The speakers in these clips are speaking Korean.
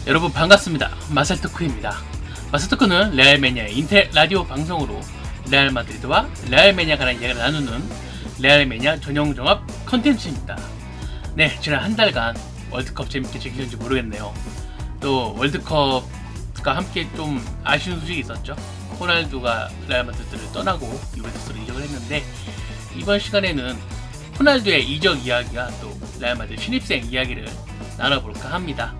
여러분 반갑습니다. 마셀토크입니다. 마셀토크는 레알매니아의 인텔 라디오 방송으로 레알 마드리드와 레알매니아 간의 이야기를 나누는 레알매니아 전용 종합 컨텐츠입니다. 네, 지난 한 달간 월드컵 재밌게 즐기셨는지 모르겠네요. 또 월드컵과 함께 좀 아쉬운 소식이 있었죠. 호날두가 레알 마드리드를 떠나고 유벤투스로 이적을 했는데, 이번 시간에는 호날두의 이적 이야기와 또 레알 마드리드 신입생 이야기를 나눠볼까 합니다.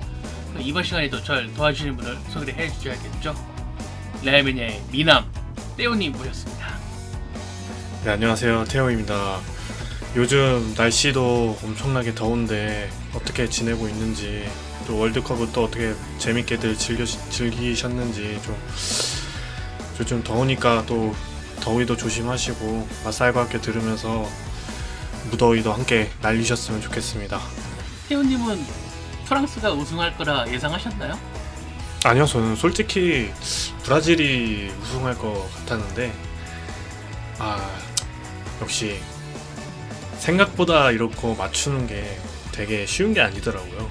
이번 시간에도 절 도와주시는 분을 소개를 해주셔야겠죠. 레알매니아의 미남 떼오님 모셨습니다. 네, 안녕하세요. 태호입니다. 요즘 날씨도 엄청나게 더운데 어떻게 지내고 있는지, 또 월드컵은 또 어떻게 재밌게들 즐기셨는지, 요즘 더우니까 또 더위도 조심하시고 맛살과 함께 들으면서 무더위도 함께 날리셨으면 좋겠습니다. 떼오님은 프랑스가 우승할 거라 예상하셨나요? 아니요, 저는 솔직히 브라질이 우승할 것 같았는데, 역시 생각보다 이렇게 맞추는 게 되게 쉬운 게 아니더라고요.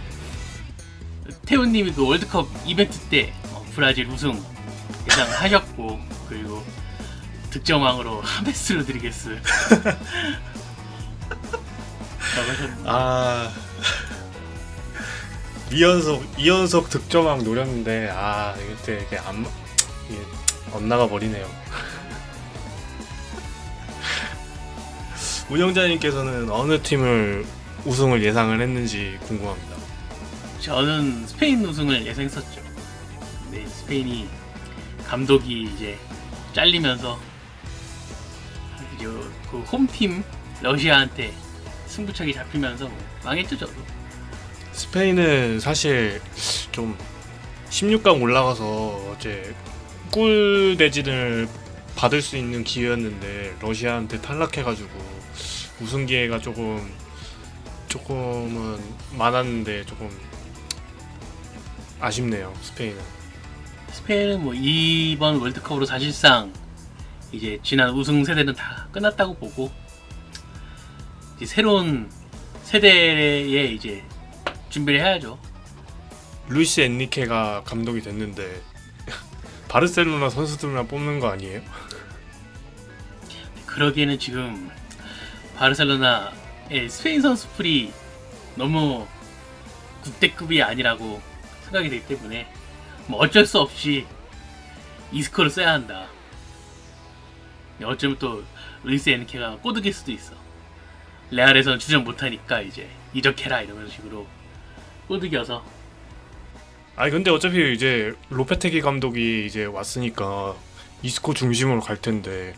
태훈님이 그 월드컵 이벤트 때 브라질 우승 예상하셨고, 그리고 득점왕으로 하메스를 드리겠스 라고 하셨는데, 2연속 득점왕 노렸는데 이게 엇나가 버리네요. 운영자님께서는 어느 팀을 우승을 예상을 했는지 궁금합니다. 저는 스페인 우승을 예상했었죠. 근데 스페인이 감독이 이제 잘리면서 이제 그 홈팀 러시아한테 승부차기 잡히면서 망했죠, 저도. 스페인은 사실 좀 16강 올라가서 이제 꿀 대진을 받을 수 있는 기회였는데 러시아한테 탈락해가지고 우승 기회가 조금은 많았는데 조금 아쉽네요. 스페인은 뭐 이번 월드컵으로 사실상 이제 지난 우승 세대는 다 끝났다고 보고, 이제 새로운 세대에 이제 준비를 해야죠. 루이스 엔리케가 감독이 됐는데 바르셀로나 선수들만 뽑는 거 아니에요? 그러기에는 지금 바르셀로나의 스페인 선수풀이 너무 국대급이 아니라고 생각이 되기 때문에 뭐 어쩔 수 없이 이스코를 써야 한다. 어쩌면 또 루이스 엔리케가 꼬드길 수도 있어. 레알에서는 주전 못하니까 이제 이적해라 이런 식으로 꼬드겨서. 근데 어차피 이제 로페테기 감독이 이제 왔으니까 이스코 중심으로 갈 텐데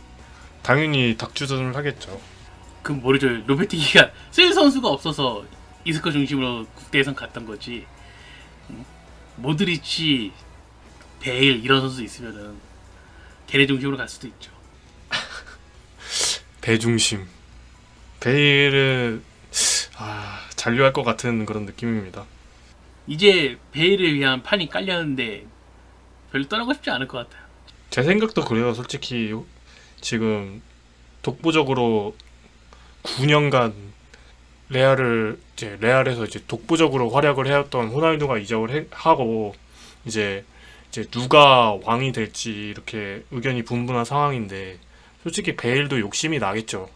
당연히 닭주전을 하겠죠. 그건 모르죠. 로베티기가 쓸 선수가 없어서 이스코 중심으로 국대 예선 갔던 거지. 모드리치, 베일 이런 선수 있으면은 걔네 중심으로 갈 수도 있죠. 배 중심. 베일은 잔류할 것 같은 그런 느낌입니다. 이제 베일을 위한 판이 깔렸는데 별로 떠나고 싶지 않을 것 같아요. 제 생각도 그래요. 솔직히 지금 독보적으로 9년간 레알에서 이제 독보적으로 활약을 해왔던 호날두가 이적을 하고 이제 누가 왕이 될지 이렇게 의견이 분분한 상황인데, 솔직히 베일도 욕심이 나겠죠.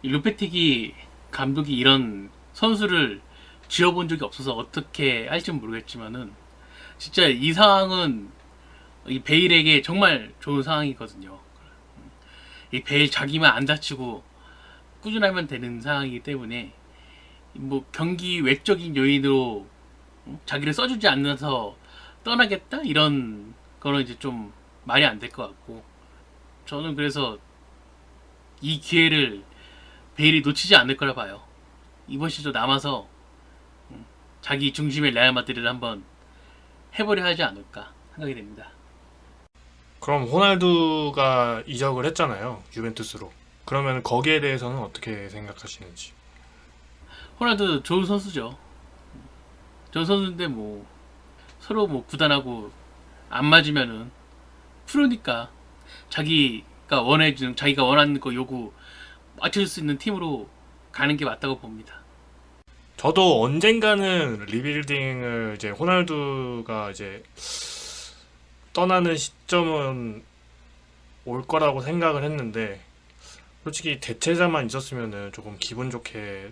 이 루페티기 감독이 이런 선수를 지어본 적이 없어서 어떻게 할지는 모르겠지만은 진짜 이 상황은 이 베일에게 정말 좋은 상황이거든요. 이 베일 자기만 안 다치고 꾸준하면 되는 상황이기 때문에 뭐 경기 외적인 요인으로 자기를 써주지 않아서 떠나겠다 이런 거는 이제 좀 말이 안 될 것 같고, 저는 그래서 이 기회를 베일이 놓치지 않을 거라 봐요. 이번 시즌 남아서 자기 중심의 레알 마드리드를 한번 해보려 하지 않을까 생각이 됩니다. 그럼 호날두가 이적을 했잖아요, 유벤투스로. 그러면 거기에 대해서는 어떻게 생각하시는지? 호날두 좋은 선수죠. 좋은 선수인데 뭐 서로 뭐 구단하고 안 맞으면은 프로니까 자기가 원하는 거 요구 맞춰줄 수 있는 팀으로 가는 게 맞다고 봅니다. 저도 언젠가는 리빌딩을 이제 호날두가 이제 떠나는 시점은 올 거라고 생각을 했는데 솔직히 대체자만 있었으면은 조금 기분 좋게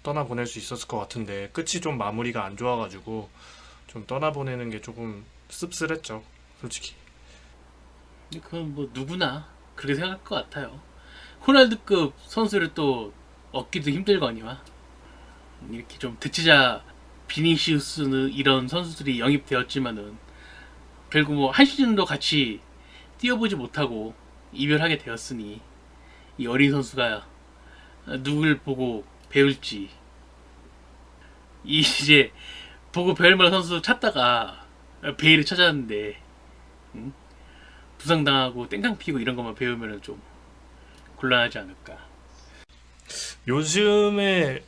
떠나보낼 수 있었을 것 같은데 끝이 좀 마무리가 안 좋아가지고 좀 떠나보내는 게 조금 씁쓸했죠, 솔직히. 그건 뭐 누구나 그렇게 생각할 것 같아요. 호날두급 선수를 또 얻기도 힘들거니와 이렇게 좀 대체자 비니시우스는 이런 선수들이 영입되었지만은 결국 뭐 한 시즌도 같이 뛰어보지 못하고 이별하게 되었으니 이 어린 선수가 누굴 보고 배울지 이제 보고 배울 만한 선수 찾다가 베일을 찾았는데 부상당하고 땡깡 피고 이런 것만 배우면 좀 곤란하지 않을까. 요즘에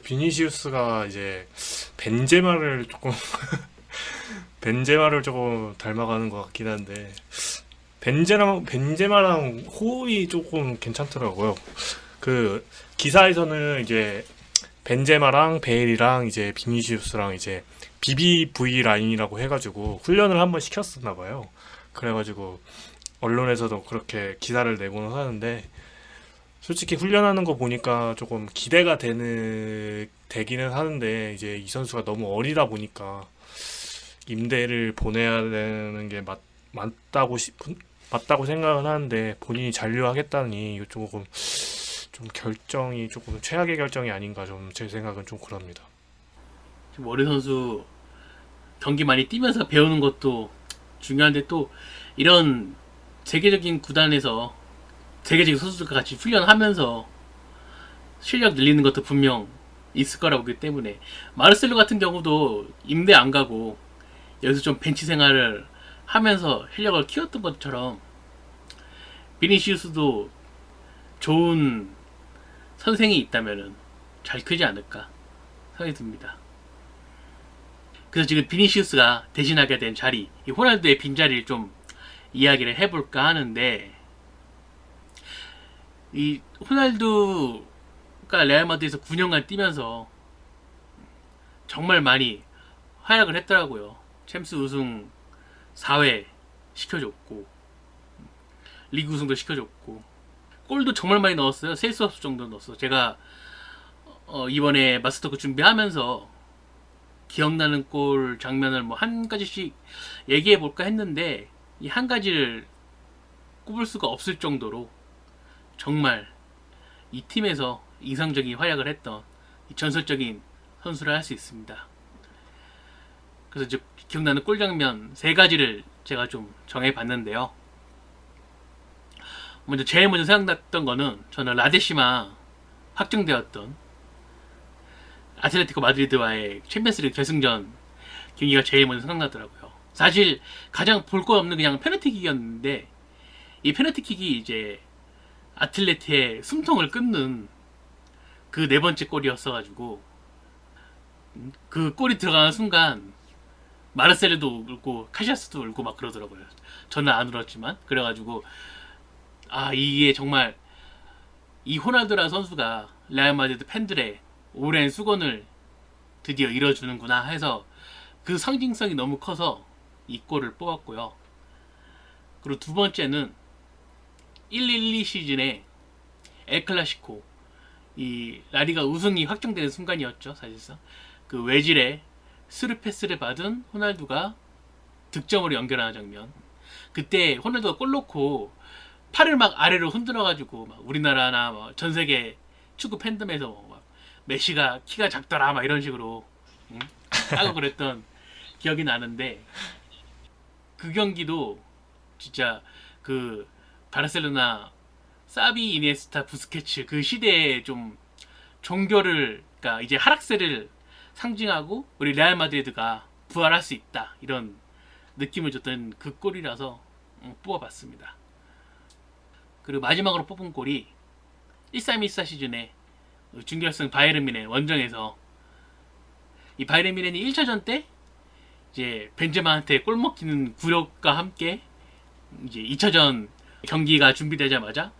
비니시우스가 이제 벤제마를 조금 벤제마를 조금 닮아가는 것 같긴 한데 벤제마랑 호흡이 조금 괜찮더라고요. 그 기사에서는 이제 벤제마랑 베일이랑 이제 비니시우스랑 이제 BBV 라인이라고 해가지고 훈련을 한번 시켰었나 봐요. 그래가지고 언론에서도 그렇게 기사를 내고는 하는데 솔직히 훈련하는 거 보니까 조금 기대가 되기는 하는데 이제 이 선수가 너무 어리다 보니까 임대를 보내야 되는 게 맞다고 생각은 하는데 본인이 잔류하겠다니 이거 조금 좀 결정이 조금 최악의 결정이 아닌가 좀 제 생각은 좀 그럽니다. 지금 어린 선수 경기 많이 뛰면서 배우는 것도 중요한데 또 이런 세계적인 구단에서 세계적인 선수들과 같이 훈련하면서 실력 늘리는 것도 분명 있을 거라고 보기 때문에 마르셀로 같은 경우도 임대 안 가고 여기서 좀 벤치 생활을 하면서 실력을 키웠던 것처럼 비니시우스도 좋은 선생이 있다면 잘 크지 않을까 생각이 듭니다. 그래서 지금 비니시우스가 대신하게 된 자리, 이 호날두의 빈자리를 좀 이야기를 해볼까 하는데 이 호날두가 레알 마드리드에서 9년간 뛰면서 정말 많이 활약을 했더라고요. 챔스 우승 4회 시켜줬고 리그 우승도 시켜줬고 골도 정말 많이 넣었어요. 셀 수 없을 정도 넣었어. 제가 이번에 마스터크 준비하면서 기억나는 골 장면을 뭐 한 가지씩 얘기해 볼까 했는데 이 한 가지를 꼽을 수가 없을 정도로 정말 이 팀에서 이상적인 활약을 했던 이 전설적인 선수를 할 수 있습니다. 그래서 이제 기억나는 골 장면 세 가지를 제가 좀 정해봤는데요. 제일 먼저 생각났던 거는 저는 라데시마 확정되었던 아틀레티코 마드리드와의 챔피언스리그 결승전 경기가 제일 먼저 생각나더라고요. 사실 가장 볼 거 없는 그냥 페널티킥이었는데 이 페널티킥이 이제 아틀레티의 숨통을 끊는 그 네 번째 골이었어가지고 그 골이 들어가는 순간 마르셀도 울고 카시아스도 울고 막 그러더라고요. 저는 안 울었지만 그래가지고 이게 정말 이 호날두라는 선수가 레알 마드리드 팬들의 오랜 수건을 드디어 이뤄주는구나 해서 그 상징성이 너무 커서 이 골을 뽑았고요. 그리고 두 번째는 1-1-2 시즌에 엘클라시코 이 라리가 우승이 확정되는 순간이었죠. 사실상 그 외질에 스루 패스를 받은 호날두가 득점으로 연결하는 장면. 그때 호날두가 골 넣고 팔을 막 아래로 흔들어가지고 막 우리나라나 막 전 세계 축구 팬덤에서 막 메시가 키가 작더라 막 이런 식으로 하고 그랬던 기억이 나는데 그 경기도 진짜 그 바르셀로나 사비 이니에스타 부스케츠 그 시대에 좀 종교를 그러니까 이제 하락세를 상징하고 우리 레알 마드리드가 부활할 수 있다 이런 느낌을 줬던 그 골이라서 뽑아봤습니다. 그리고 마지막으로 뽑은 골이 13-14 시즌에 준결승 바이에른 뮌헨 원정에서 이 바이에른 뮌헨이 1차전 때 이제 벤제마한테 골 먹히는 굴욕과 함께 이제 2차전 경기가 준비되자마자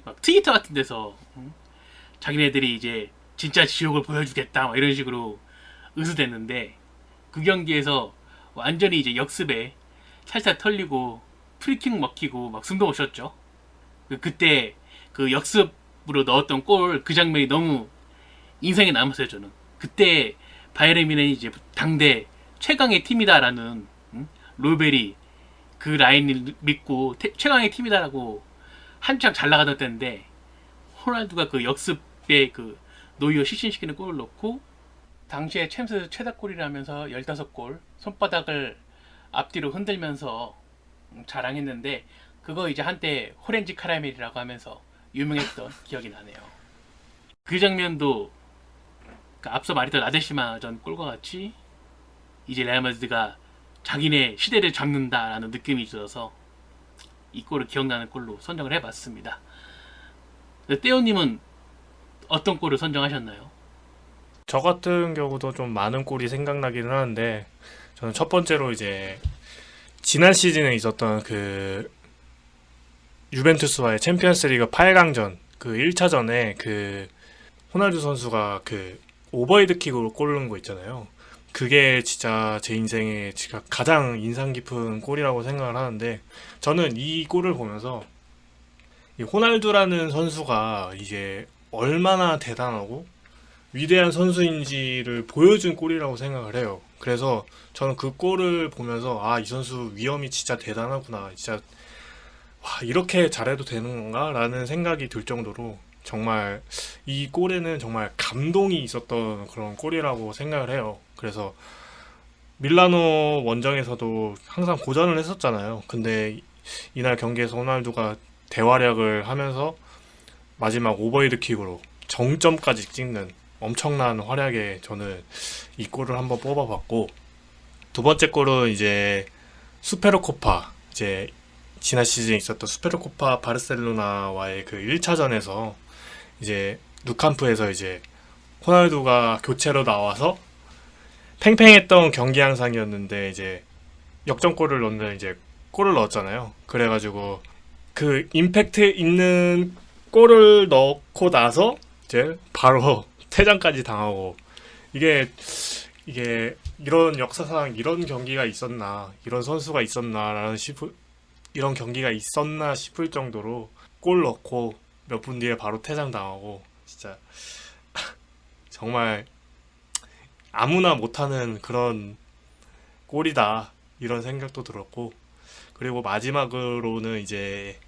막 트위터 같은 데서 자기네들이 이제 진짜 지옥을 보여주겠다 막 이런 식으로 으스댔는데 그 경기에서 완전히 이제 역습에 살살 털리고 프리킥 먹히고 막 숨도 못 쉬었죠. 그때 그 역습으로 넣었던 골 그 장면이 너무 인상에 남았어요. 저는 그때 바이에른 뮌헨이 이제 당대 최강의 팀이다라는 롤벨이 그 라인을 믿고 최강의 팀이다라고 한창 잘 나가던 때인데 호날두가 그 역습에 그 노이어 실신시키는 골을 넣고 당시에 챔스 최다골이라면서 15골 손바닥을 앞뒤로 흔들면서 자랑했는데 그거 이제 한때 호렌지 카라멜이라고 하면서 유명했던 기억이 나네요. 그 장면도 앞서 말했던 라데시마전 골과 같이 이제 레알 마드리드가 자기네 시대를 잡는다라는 느낌이 들어서 이 골을 기억나는 골로 선정을 해봤습니다. 떼오님은 어떤 골을 선정하셨나요? 저 같은 경우도 좀 많은 골이 생각나기는 하는데 저는 첫 번째로 이제 지난 시즌에 있었던 그 유벤투스와의 챔피언스리그 8강전 그 1차전에 그 호날두 선수가 그 오버헤드킥으로 골 넣은 거 있잖아요. 그게 진짜 제 인생에 제가 가장 인상 깊은 골이라고 생각을 하는데 저는 이 골을 보면서 이 호날두라는 선수가 이제 얼마나 대단하고 위대한 선수인지를 보여준 골이라고 생각을 해요. 그래서 저는 그 골을 보면서 아, 이 선수 위엄이 진짜 대단하구나. 진짜 와, 이렇게 잘해도 되는 건가? 라는 생각이 들 정도로 정말 이 골에는 정말 감동이 있었던 그런 골이라고 생각을 해요. 그래서 밀라노 원정에서도 항상 고전을 했었잖아요. 근데 이날 경기에서 호날두가 대활약을 하면서 마지막 오버헤드킥으로 정점까지 찍는 엄청난 활약에 저는 이 골을 한번 뽑아봤고 두 번째 골은 이제 수페르코파 이제 지난 시즌에 있었던 수페르코파 바르셀로나와의 그 1차전에서 이제 누캄프에서 이제 호날두가 교체로 나와서 팽팽했던 경기 양상이었는데 이제 역전골을 넣는 이제 골을 넣었잖아요. 그래가지고 그 임팩트 있는 골을 넣고 나서 이제 바로 퇴장까지 당하고 이게 이런 역사상 이런 경기가 있었나 이런 선수가 있었나라는 이런 경기가 있었나 싶을 정도로 골 넣고 몇 분 뒤에 바로 퇴장 당하고 진짜 정말 아무나 못하는 그런 골이다 이런 생각도 들었고 그리고 마지막으로는 이제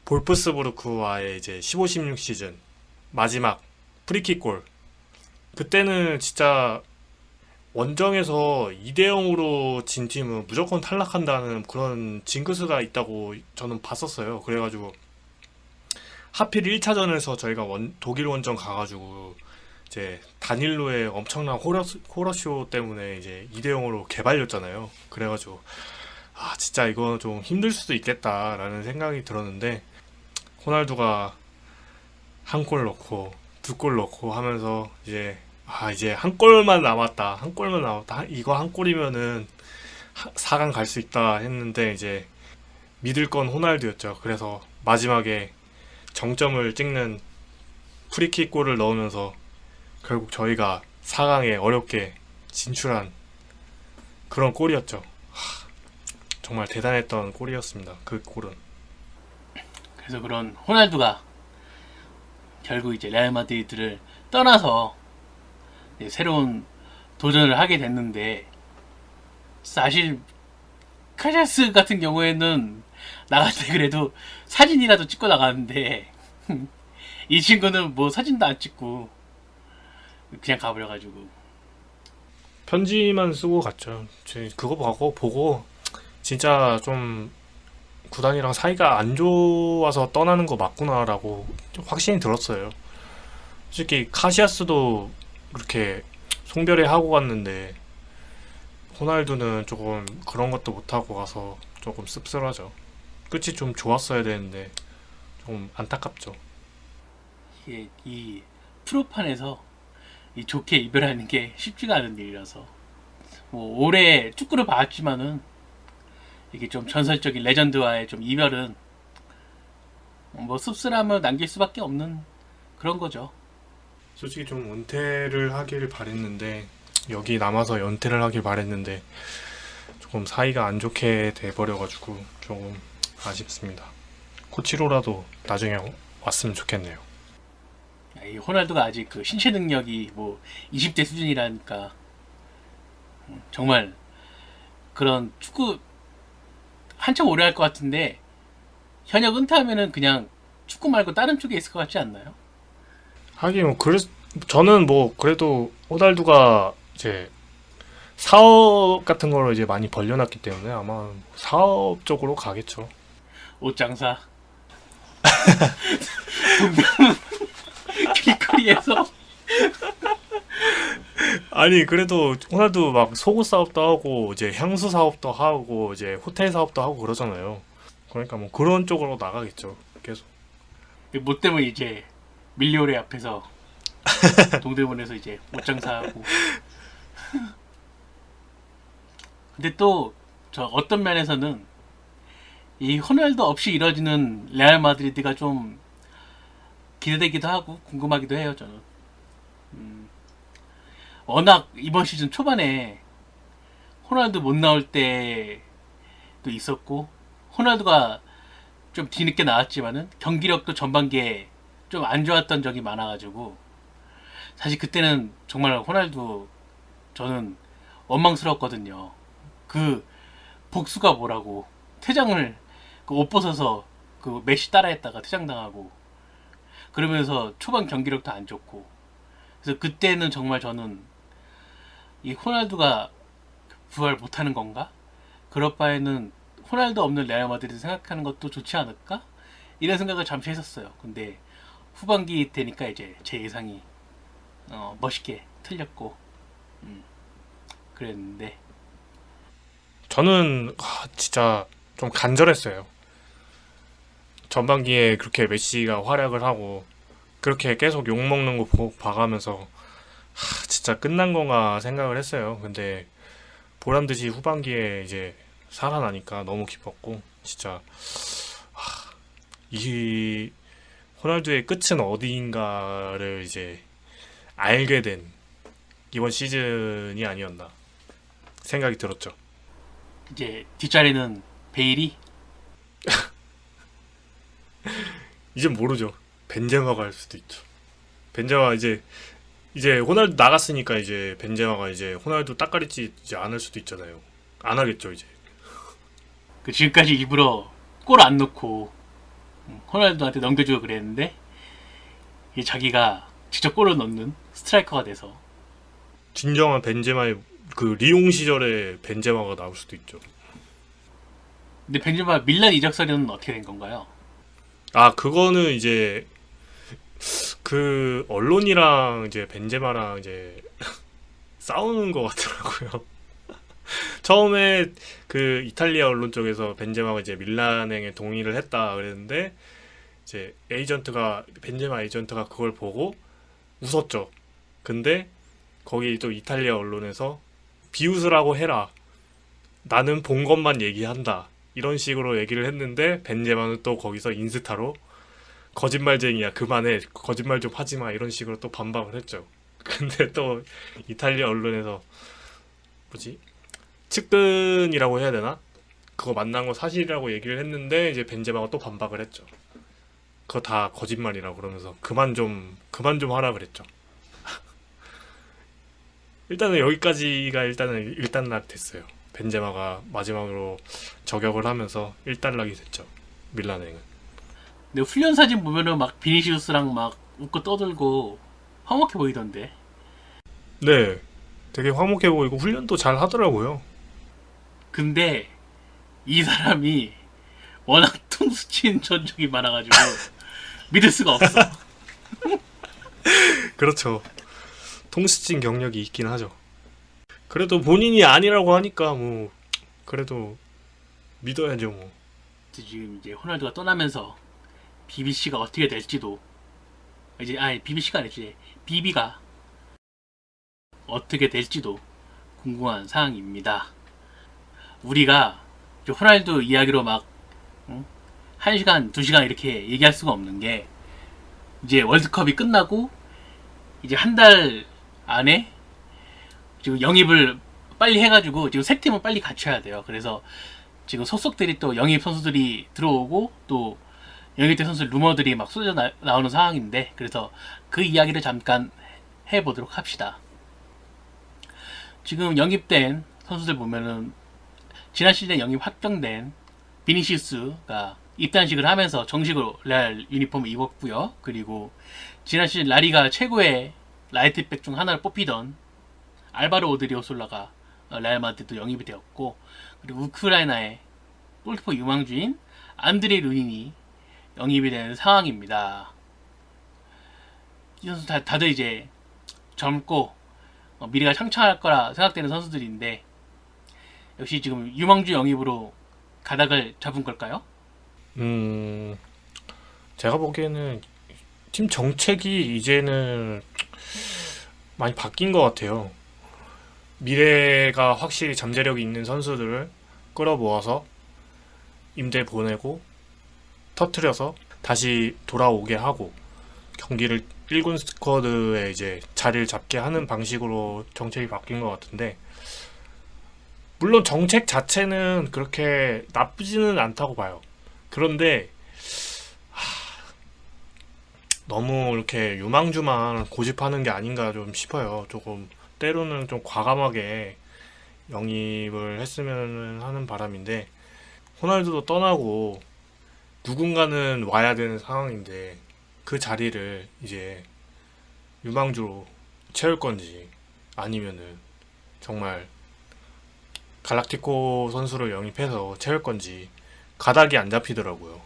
볼프스부르크와의 이제 15-16 시즌 마지막 프리킥 골 그때는 진짜 원정에서 2대0으로 진 팀은 무조건 탈락한다는 그런 징크스가 있다고 저는 봤었어요. 그래가지고 하필 1차전에서 저희가 독일 원정 가가지고 이제 다닐로의 엄청난 호러쇼 때문에 이제 2대0으로 개발렸잖아요. 그래가지고 아 진짜 이거 좀 힘들 수도 있겠다라는 생각이 들었는데 호날두가 한 골 넣고 두 골 넣고 하면서 이제 이제 한 골만 남았다. 한 골만 남았다. 이거 한 골이면은 4강 갈 수 있다 했는데 이제 믿을 건 호날두였죠. 그래서 마지막에 정점을 찍는 프리킥 골을 넣으면서 결국 저희가 4강에 어렵게 진출한 그런 골이었죠. 정말 대단했던 골이었습니다. 그 골은. 그래서 그런 호날두가 결국 이제 레알 마드리드를 떠나서 이제 새로운 도전을 하게 됐는데 사실 카샤스 같은 경우에는 나갈 때 그래도 사진이라도 찍고 나가는데 이 친구는 뭐 사진도 안 찍고 그냥 가버려가지고 편지만 쓰고 갔죠. 그거 보고 진짜 좀 구단이랑 사이가 안 좋아서 떠나는 거 맞구나라고 좀 확신이 들었어요. 솔직히 카시아스도 그렇게 송별회 하고 갔는데 호날두는 조금 그런 것도 못하고 가서 조금 씁쓸하죠. 끝이 좀 좋았어야 되는데 좀 안타깝죠. 이게 이 프로판에서 이 좋게 이별하는 게 쉽지가 않은 일이라서 뭐 올해 축구를 봐왔지만은 이게 좀 전설적인 레전드와의 좀 이별은 뭐 씁쓸함을 남길 수밖에 없는 그런 거죠. 솔직히 좀 은퇴를 하길 바랬는데 여기 남아서 연퇴를 하길 바랬는데 조금 사이가 안 좋게 돼버려가지고 조금 아쉽습니다. 코치로라도 나중에 왔으면 좋겠네요. 이 호날두가 아직 그 신체 능력이 뭐 20대 수준이라니까 정말 그런 축구 한참 오래 할 것 같은데 현역 은퇴하면은 그냥 축구 말고 다른 쪽에 있을 것 같지 않나요? 하긴 뭐 그래 저는 뭐 그래도 호날두가 이제 사업 같은 거로 이제 많이 벌려놨기 때문에 아마 사업 쪽으로 가겠죠. 옷장사 동대문 길거리에서 아니 그래도 호날두 막 속옷 사업도 하고 이제 향수 사업도 하고 이제 호텔 사업도 하고 그러잖아요. 그러니까 뭐 그런 쪽으로 나가겠죠. 계속. 뭐 때문에 이제 밀리오레 앞에서 동대문에서 이제 옷장사하고 근데 또 저 어떤 면에서는 이 호날두 없이 이뤄지는 레알 마드리드가 좀 기대되기도 하고 궁금하기도 해요 저는. 워낙 이번 시즌 초반에 호날두 못 나올 때도 있었고 호날두가 좀 뒤늦게 나왔지만은 경기력도 전반기에 좀 안 좋았던 적이 많아가지고 사실 그때는 정말 호날두 저는 원망스러웠거든요. 그 복수가 뭐라고 퇴장을 그 옷 벗어서 그 메시 따라했다가 퇴장당하고 그러면서 초반 경기력도 안 좋고 그래서 그때는 정말 저는 이 호날두가 부활 못하는 건가? 그럴 바에는 호날두 없는 레알 마드리드 생각하는 것도 좋지 않을까? 이런 생각을 잠시 했었어요. 근데 후반기 되니까 이제 제 예상이 멋있게 틀렸고 그랬는데 저는 진짜 좀 간절했어요. 전반기에 그렇게 메시가 활약을 하고 그렇게 계속 욕먹는 거 봐가면서 진짜 끝난 건가 생각을 했어요. 근데 보란 듯이 후반기에 이제 살아나니까 너무 기뻤고 진짜 이 호날두의 끝은 어디인가를 이제 알게 된 이번 시즌이 아니었나 생각이 들었죠. 이제 뒷자리는 베일이 이제 모르죠. 벤제마가 할 수도 있죠. 벤제마 이제 호날두 나갔으니까 이제 벤제마가 이제 호날두 따까리치 이제 안 할 수도 있잖아요. 안 하겠죠 이제. 그 지금까지 일부러 골 안 넣고 호날두한테 넘겨주고 그랬는데 이게 자기가 직접 골을 넣는 스트라이커가 돼서 진정한 벤제마의 그 리옹 시절의 벤제마가 나올 수도 있죠. 근데 벤제마 밀란 이적설은 어떻게 된 건가요? 아 그거는 이제 그 언론이랑 이제 벤제마랑 이제 싸우는 것 같더라고요. 처음에 그 이탈리아 언론 쪽에서 벤제마가 이제 밀란행에 동의를 했다 그랬는데 이제 벤제마 에이전트가 그걸 보고 웃었죠. 근데 거기 또 이탈리아 언론에서 비웃으라고 해라. 나는 본 것만 얘기한다. 이런 식으로 얘기를 했는데 벤제마는 또 거기서 인스타로 거짓말쟁이야 그만해 거짓말 좀 하지마 이런 식으로 또 반박을 했죠. 근데 또 이탈리아 언론에서 뭐지 측근이라고 해야 되나 그거 만난 거 사실이라고 얘기를 했는데 이제 벤제마가 또 반박을 했죠. 그거 다 거짓말이라고 그러면서 그만 좀 하라 그랬죠. 일단은 여기까지가 일단은 일단락 됐어요. 벤제마가 마지막으로 저격을 하면서 일단락이 됐죠. 밀란행은. 근데 훈련 사진 보면은 막 비니시우스랑 막 웃고 떠들고 화목해 보이던데. 네, 되게 화목해 보이고 훈련도 잘 하더라고요. 근데 이 사람이 워낙 통수친 전적이 많아가지고 믿을 수가 없어. 그렇죠. 통수진 경력이 있긴 하죠. 그래도 본인이 아니라고 하니까 뭐 그래도 믿어야죠 뭐. 지금 이제 호날두가 떠나면서 BBC가 어떻게 될지도 이제 BBC가 아니지 BB가 어떻게 될지도 궁금한 사항입니다. 우리가 이제 호날두 이야기로 막 1시간, 2시간 이렇게 얘기할 수가 없는 게 이제 월드컵이 끝나고 이제 한 달 안에 지금 영입을 빨리 해가지고 지금 세 팀은 빨리 갖춰야 돼요. 그래서 지금 속속들이 또 영입 선수들이 들어오고 또 영입대 선수 루머들이 막 쏟아져 나오는 상황인데, 그래서 그 이야기를 잠깐 해보도록 합시다. 지금 영입된 선수들 보면은 지난 시즌에 영입 확정된 비니시우스가 입단식을 하면서 정식으로 레알 유니폼을 입었고요. 그리고 지난 시즌 라리가 최고의 라이트백 중 하나를 뽑히던 알바로 오드리오솔라가 레알 마드리드 영입이 되었고, 그리고 우크라이나의 골키퍼 유망주인 안드레 루닌이 영입이 되는 상황입니다. 이 선수 다들 이제 젊고 미래가 창창할 거라 생각되는 선수들인데, 역시 지금 유망주 영입으로 가닥을 잡은 걸까요? 제가 보기에는 팀 정책이 이제는 많이 바뀐 것 같아요. 미래가 확실히 잠재력이 있는 선수들을 끌어모아서 임대 보내고 터트려서 다시 돌아오게 하고 경기를 1군 스쿼드에 이제 자리를 잡게 하는 방식으로 정책이 바뀐 것 같은데, 물론 정책 자체는 그렇게 나쁘지는 않다고 봐요. 그런데 너무 이렇게 유망주만 고집하는 게 아닌가 좀 싶어요. 조금 때로는 좀 과감하게 영입을 했으면 하는 바람인데, 호날두도 떠나고 누군가는 와야 되는 상황인데 그 자리를 이제 유망주로 채울 건지 아니면은 정말 갈락티코 선수를 영입해서 채울 건지 가닥이 안 잡히더라고요.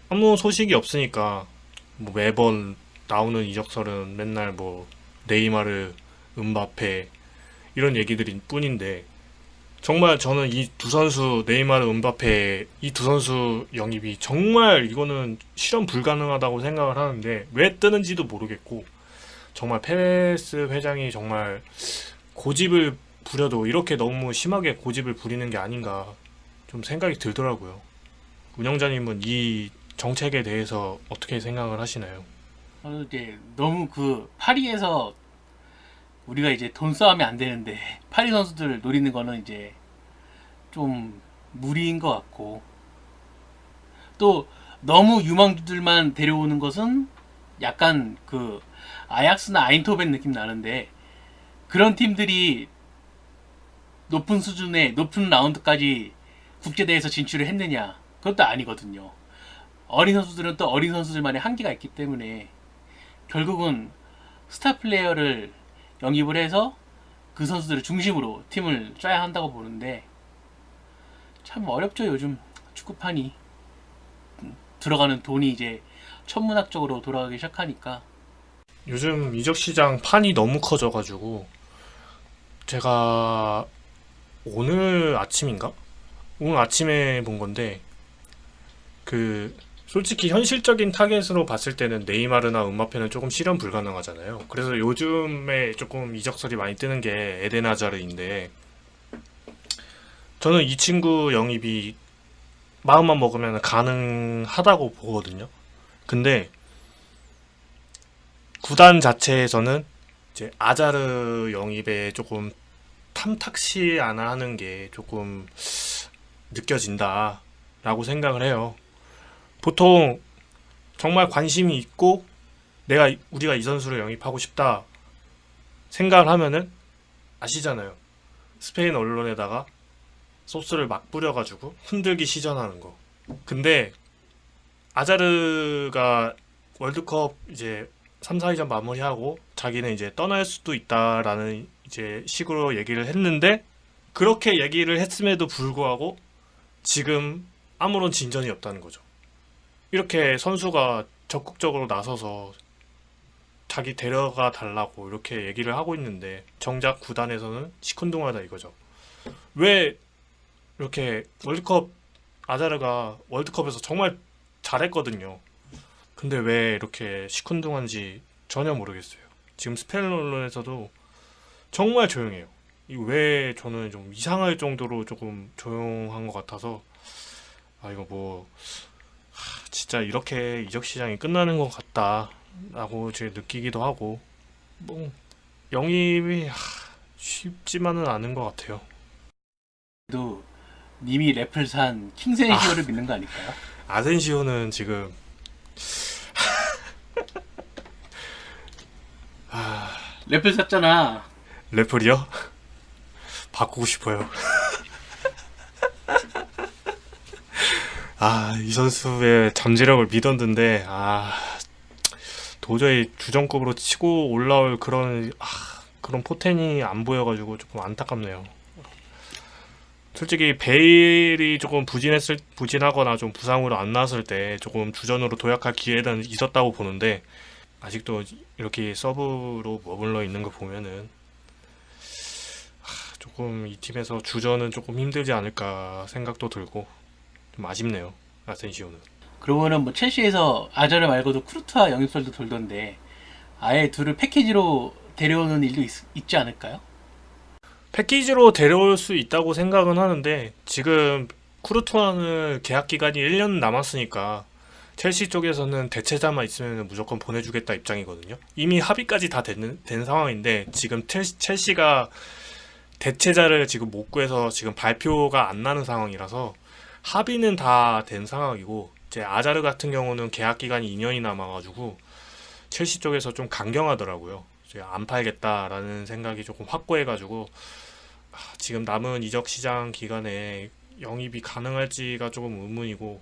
아무 소식이 없으니까 뭐 매번 나오는 이적설은 맨날 뭐 네이마르, 음바페 이런 얘기들일 뿐인데, 정말 저는 이 두 선수 네이마르, 음바페 이 두 선수 영입이 정말 이거는 실현 불가능하다고 생각을 하는데 왜 뜨는지도 모르겠고, 정말 페레스 회장이 정말 고집을 부려도 이렇게 너무 심하게 고집을 부리는 게 아닌가 좀 생각이 들더라고요. 운영자님은 이 정책에 대해서 어떻게 생각을 하시나요? 저는 이제 너무 그 파리에서 우리가 이제 돈 싸움이 안 되는데 파리 선수들을 노리는 거는 이제 좀 무리인 것 같고, 또 너무 유망주들만 데려오는 것은 약간 그 아약스나 아인토벤 느낌 나는데, 그런 팀들이 높은 수준의 높은 라운드까지 국제대회에서 진출을 했느냐, 그것도 아니거든요. 어린 선수들은 또 어린 선수들만의 한계가 있기 때문에 결국은 스타 플레이어를 영입을 해서 그 선수들을 중심으로 팀을 짜야 한다고 보는데, 참 어렵죠. 요즘 축구판이 들어가는 돈이 이제 천문학적으로 돌아가기 시작하니까. 요즘 이적 시장 판이 너무 커져가지고, 제가 오늘 아침인가? 오늘 아침에 본 건데, 그 솔직히 현실적인 타겟으로 봤을 때는 네이마르나 음바페는 조금 실현 불가능하잖아요. 그래서 요즘에 조금 이적설이 많이 뜨는 게 에덴 하자르인데, 저는 이 친구 영입이 마음만 먹으면 가능하다고 보거든요. 근데 구단 자체에서는 이제 아자르 영입에 조금 탐탁시 않아 하는 게 조금 느껴진다라고 생각을 해요. 보통 정말 관심이 있고 우리가 이 선수를 영입하고 싶다 생각을 하면은, 아시잖아요. 스페인 언론에다가 소스를 막 뿌려가지고 흔들기 시전하는 거. 근데 아자르가 월드컵 이제 3, 4위전 마무리하고 자기는 이제 떠날 수도 있다라는 이제 식으로 얘기를 했는데, 그렇게 얘기를 했음에도 불구하고 지금 아무런 진전이 없다는 거죠. 이렇게 선수가 적극적으로 나서서 자기 데려가 달라고 이렇게 얘기를 하고 있는데 정작 구단에서는 시큰둥하다 이거죠. 왜 이렇게 아자르가 월드컵에서 정말 잘했거든요. 근데 왜 이렇게 시큰둥한지 전혀 모르겠어요. 지금 스페인 언론에서도 정말 조용해요. 왜 저는 좀 이상할 정도로 조금 조용한 것 같아서, 이거 뭐 진짜 이렇게 이적 시장이 끝나는 것 같다 라고 제 느끼기도 하고 뭐 영입이 쉽지만은 않은 것 같아요. 또 님이 랩을 산 킹센시오를 믿는 거 아닐까요? 아센시오는 지금 랩을 샀잖아. 래플이요? 바꾸고 싶어요. 이 선수의 잠재력을 믿었는데 도저히 주전급으로 치고 올라올 그런 포텐이 안 보여가지고 조금 안타깝네요. 솔직히 베일이 조금 부진하거나 좀 부상으로 안 나왔을 때 조금 주전으로 도약할 기회는 있었다고 보는데 아직도 이렇게 서브로 머물러 있는 거 보면은 조금 이 팀에서 주전은 조금 힘들지 않을까 생각도 들고 좀 아쉽네요. 아센시오는. 그러고는 뭐 첼시에서 아자르 말고도 쿠르트와 영입설도 돌던데 아예 둘을 패키지로 데려오는 일도 있지 않을까요? 패키지로 데려올 수 있다고 생각은 하는데 지금 쿠르투아는 계약 기간이 1년 남았으니까 첼시 쪽에서는 대체자만 있으면 무조건 보내주겠다 입장이거든요. 이미 합의까지 다 된 상황인데 지금 첼시가 대체자를 지금 못 구해서 지금 발표가 안 나는 상황이라서 합의는 다 된 상황이고 이제 아자르 같은 경우는 계약 기간이 2년이 남아가지고 첼시 쪽에서 좀 강경하더라고요. 이제 안 팔겠다라는 생각이 조금 확고해가지고 지금 남은 이적 시장 기간에 영입이 가능할지가 조금 의문이고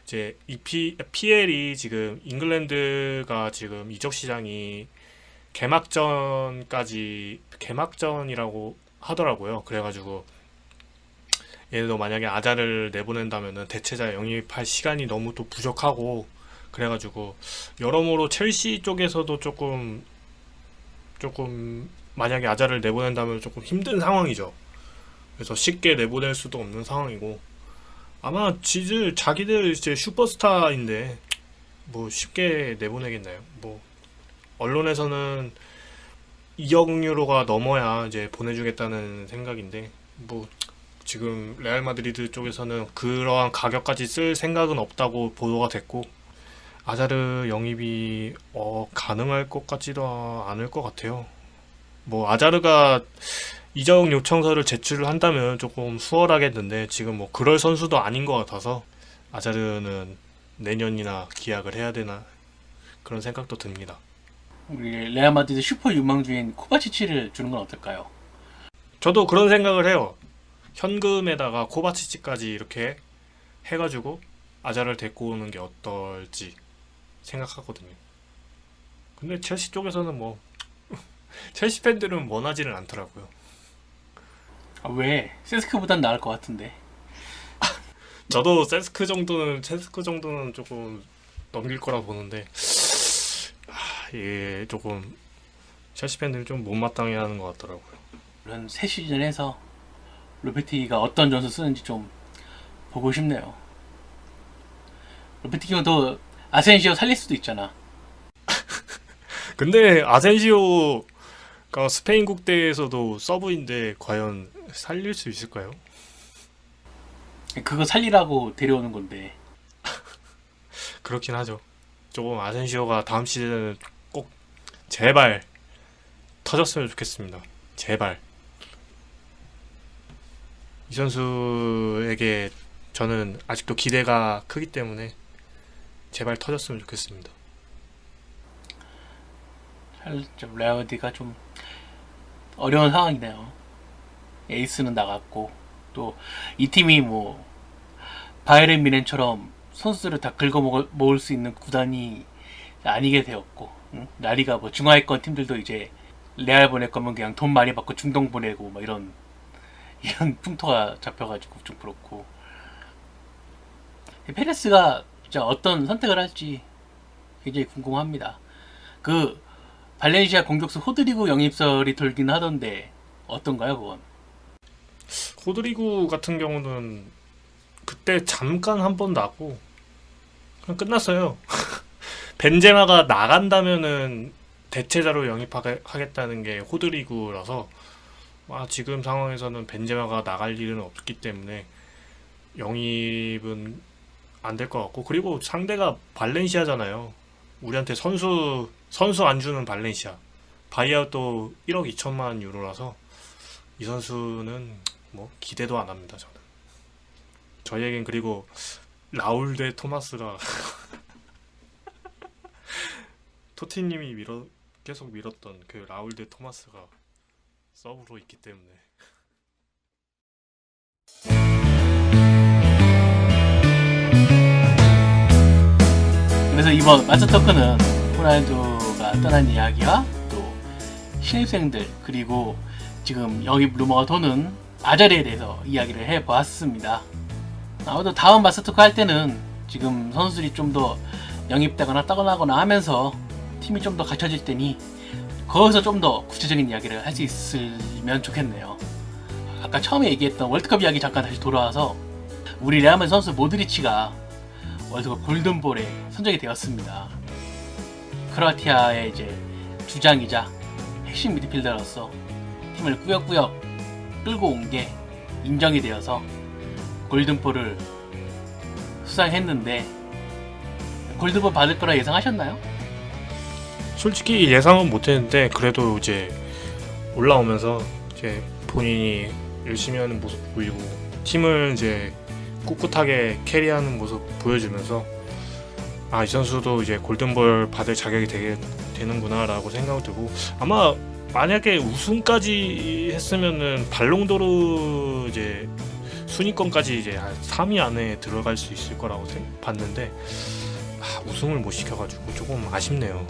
이제 이 PL이 지금 잉글랜드가 지금 이적 시장이 개막전이라고 하더라고요. 그래가지고 예를 들어 만약에 아자를 내보낸다면은 대체자 영입할 시간이 너무 또 부족하고 그래가지고 여러모로 첼시 쪽에서도 조금 만약에 아자를 내보낸다면 조금 힘든 상황이죠. 그래서 쉽게 내보낼 수도 없는 상황이고 아마 자기들 이제 슈퍼스타인데 뭐 쉽게 내보내겠나요? 뭐 언론에서는 2억 유로가 넘어야 이제 보내주겠다는 생각인데 뭐 지금 레알 마드리드 쪽에서는 그러한 가격까지 쓸 생각은 없다고 보도가 됐고 아자르 영입이 가능할 것 같지도 않을 것 같아요. 뭐 아자르가 이적 요청서를 제출을 한다면 조금 수월하겠는데 지금 뭐 그럴 선수도 아닌 것 같아서 아자르는 내년이나 계약을 해야 되나 그런 생각도 듭니다. 우리 레알 마드리드 슈퍼 유망주인 코바치치를 주는 건 어떨까요? 저도 그런 생각을 해요. 현금에다가 코바치치까지 이렇게 해가지고 아자를 데리고 오는 게 어떨지 생각하거든요. 근데 첼시 쪽에서는 뭐 첼시 팬들은 원하지는 않더라고요. 왜? 세스크보단 나을 것 같은데. 저도 체스크 정도는 조금 넘길 거라 보는데 이게 조금 첼시 팬들이 좀 못마땅해 하는 것 같더라고요. 이런 새 시즌에서 로페티기가 어떤 전술 쓰는지 좀 보고 싶네요. 로페티기가 더 아센시오 살릴 수도 있잖아. 근데 아센시오가 스페인 국대에서도 서브인데 과연 살릴 수 있을까요? 그거 살리라고 데려오는 건데. 그렇긴 하죠. 조금 아센시오가 다음 시즌은 꼭 제발 터졌으면 좋겠습니다. 제발. 이 선수에게 저는 아직도 기대가 크기 때문에 제발 터졌으면 좋겠습니다. 좀 레아디가 좀 어려운 상황이네요. 에이스는 나갔고 또 이 팀이 뭐 바이에른 뮌헨처럼 선수들을 다 긁어 모을 수 있는 구단이 아니게 되었고, 응? 라리가 뭐 중하위권 팀들도 이제 레알 보낼 거면 그냥 돈 많이 받고 중동 보내고 뭐 이런 풍토가 잡혀가지고 좀 그렇고, 페레스가 진짜 어떤 선택을 할지 굉장히 궁금합니다. 그 발렌시아 공격수 호드리구 영입설이 돌긴 하던데 어떤가요, 그건? 호드리구 같은 경우는 그때 잠깐 한 번 나고 그냥 끝났어요. 벤제마가 나간다면은 대체자로 영입하겠다는 게 호드리구라서 지금 상황에서는 벤제마가 나갈 일은 없기 때문에 영입은 안 될 것 같고 그리고 상대가 발렌시아잖아요. 우리한테 선수 안 주는 발렌시아. 바이아웃도 1억 2천만 유로라서 이 선수는 뭐 기대도 안 합니다. 저는. 저희에겐 그리고 라울 대 토마스가 토티님이 계속 밀었던 그 라울 대 토마스가 서브로 있기 때문에. 그래서 이번 마스터 토크는 호날두가 떠난 이야기와 또 신입생들 그리고 지금 영입 루머가 도는 아자르에 대해서 이야기를 해보았습니다. 아무래도 다음 마스터 토크 할 때는 지금 선수들이 좀 더 영입되거나 떠나거나 하면서 팀이 좀 더 갖춰질 테니 거기서 좀 더 구체적인 이야기를 할 수 있으면 좋겠네요. 아까 처음에 얘기했던 월드컵 이야기 잠깐 다시 돌아와서 우리 레알마드리드 선수 모드리치가 월드컵 골든볼에 선정이 되었습니다. 크로아티아의 이제 주장이자 핵심 미드필더로서 팀을 꾸역꾸역 끌고 온 게 인정이 되어서 골든볼을 수상했는데 골든볼 받을 거라 예상하셨나요? 솔직히 예상은 못했는데 그래도 이제 올라오면서 이제 본인이 열심히 하는 모습 보이고 팀을 이제 꿋꿋하게 캐리하는 모습 보여주면서 이 선수도 이제 골든볼 받을 자격이 되는구나라고 생각이 들고, 아마 만약에 우승까지 했으면은 발롱도르 이제 순위권까지 이제 한 3위 안에 들어갈 수 있을 거라고 봤는데 우승을 못 시켜가지고 조금 아쉽네요.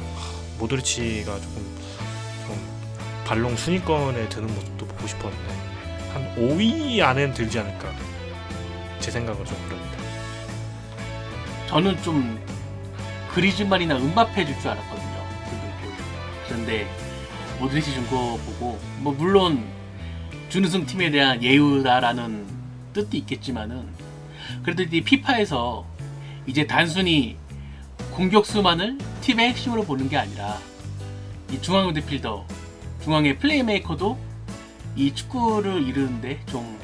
모드리치가 좀 발롱 순위권에 드는 모습도 보고 싶었는데 한 5위 안에는 들지 않을까, 제 생각은 좀 그럽니다. 저는 좀 그리즈만이나 음바페 줄 줄 알았거든요. 그런데 모드리치 준 거 보고 뭐 물론 준우승 팀에 대한 예우다라는 뜻도 있겠지만은 그래도 이 피파에서 이제 단순히 공격수만을 팀의 핵심으로 보는 게 아니라 이 중앙 미드필더, 중앙의 플레이메이커도 이 축구를 이루는데 좀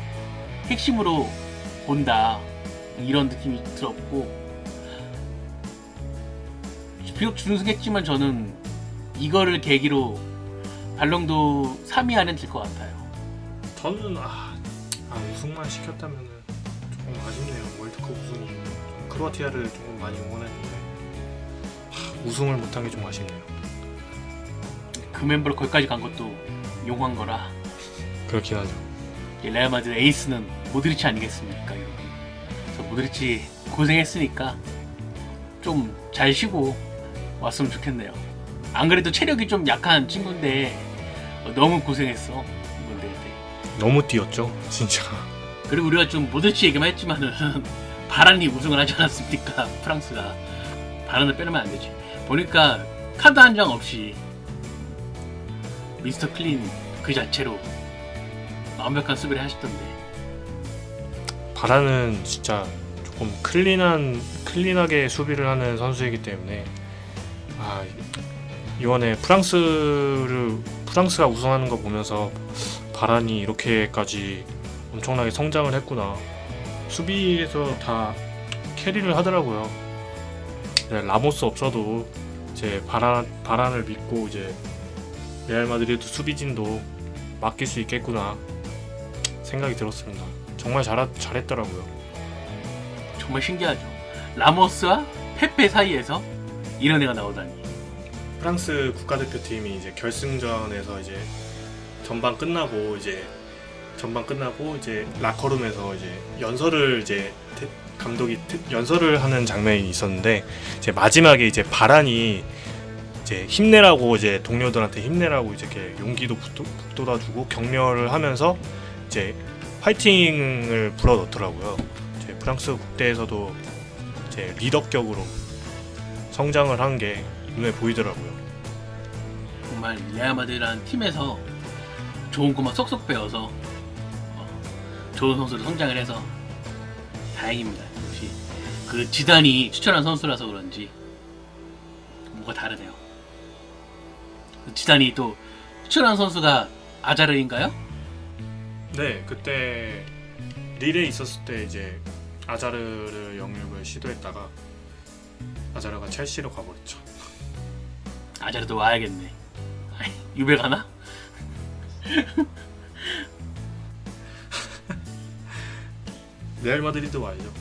핵심으로 본다, 이런 느낌이 들었고, 비록 준우승했지만 저는 이거를 계기로 발롱도 3위 안에 들 것 같아요. 저는 우승만 시켰다면 조금 아쉽네요. 월드컵 우승이 크로아티아를 조금 많이 응원했는데 우승을 못한 게 좀 아쉽네요. 그 멤버로 거기까지 간 것도 용한 거라. 그렇긴 하죠. 레알 마드리드 에이스는 모드리치 아니겠습니까, 여러분? 그래서 모드리치 고생했으니까 좀 잘 쉬고 왔으면 좋겠네요. 안 그래도 체력이 좀 약한 친구인데 너무 고생했어, 이번 대회 때. 너무 뛰었죠, 진짜. 그리고 우리가 좀 모드리치 얘기만 했지만은 바란이 우승을 하지 않았습니까? 프랑스가. 바란을 빼놓으면 안 되지. 보니까 카드 한 장 없이 미스터 클린 그 자체로 완벽한 수비를 하셨던데. 바라는 진짜 조금 클린하게 수비를 하는 선수이기 때문에 이번에 프랑스가 우승하는 거 보면서 바란이 이렇게까지 엄청나게 성장을 했구나. 수비에서 다 캐리를 하더라고요. 라모스 없어도 이제 바란을 믿고 이제 레알 마드리드 수비진도 맡길 수 있겠구나 생각이 들었습니다. 정말 잘했더라고요. 정말 신기하죠. 라모스와 페페 사이에서 이런 애가 나오다니. 프랑스 국가대표팀이 이제 결승전에서 이제 전반 끝나고 이제 라커룸에서 이제 연설을 이제 감독이 연설을 하는 장면이 있었는데, 이제 마지막에 이제 바란이 이제 힘내라고, 이제 동료들한테 힘내라고 이제 이렇게 용기도 북돋아주고 격려를 하면서 이제 파이팅을 불어넣더라고요. 이제 프랑스 국대에서도 이제 리더격으로 성장을 한 게 눈에 보이더라고요. 정말 레알 마드리드라는 팀에서 좋은 것만 쏙쏙 배워서 좋은 선수로 성장을 해서 다행입니다. 역시 그 지단이 추천한 선수라서 그런지 뭔가 다르네요. 지단이 또 추천한 선수가 아자르인가요? 네, 그때 릴에 있었을 때 이제 아자르를 영입을 시도했다가 아자르가 첼시로 가버렸죠. 아자르도 와야겠네. 유배 가나? 레알 마드리드 와야죠.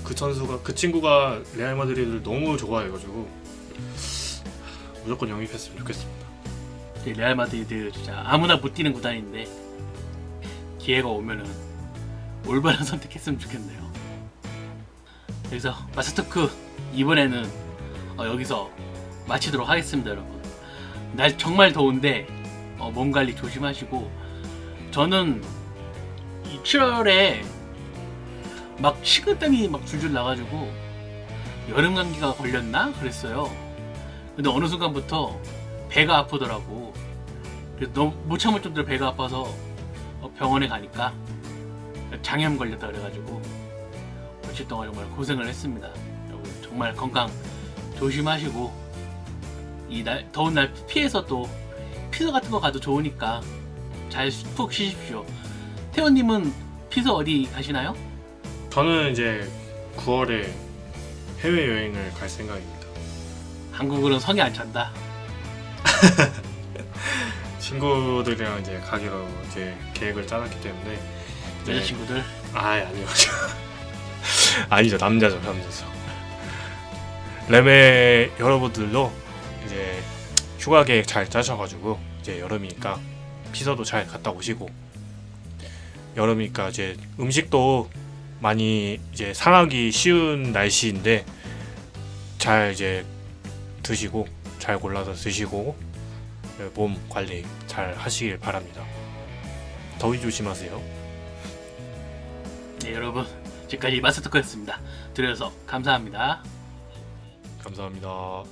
그 친구가 레알 마드리드를 너무 좋아해가지고 무조건 영입했으면 좋겠습니다. 레알 마드리드 진짜 아무나 못 뛰는 구단인데 기회가 오면은 올바른 선택했으면 좋겠네요. 그래서 마스터크 이번에는 여기서 마치도록 하겠습니다, 여러분. 날 정말 더운데 몸 관리 조심하시고, 저는 이 7월에 막 식은땀이 막 줄줄 나가지고 여름 감기가 걸렸나 그랬어요. 근데 어느 순간부터 배가 아프더라고. 그래서 너무 못 참을 정도로 배가 아파서 병원에 가니까 장염 걸렸다 그래가지고 며칠 동안 정말 고생을 했습니다. 여러분 정말 건강 조심하시고, 이 더운 날 피해서 또 피서 같은 거 가도 좋으니까 잘 푹 쉬십시오. 태원님은 피서 어디 가시나요? 저는 이제 9월에 해외 여행을 갈 생각입니다. 한국으로는 성이 안 찬다. 친구들이랑 이제 가기로 이제 계획을 짜놨기 때문에 이제 여자친구들. 아니요. 아니죠. 남자죠. 레메 여러분들도 이제 휴가 계획 잘 짜셔가지고 이제 여름이니까 피서도 잘 갔다 오시고, 여름이니까 이제 음식도 많이 이제 상하기 쉬운 날씨인데 잘 이제 드시고, 잘 골라서 드시고 몸 관리 잘 하시길 바랍니다. 더위 조심하세요. 네, 여러분 지금까지 마스터크였습니다. 들어주셔서 감사합니다. 감사합니다.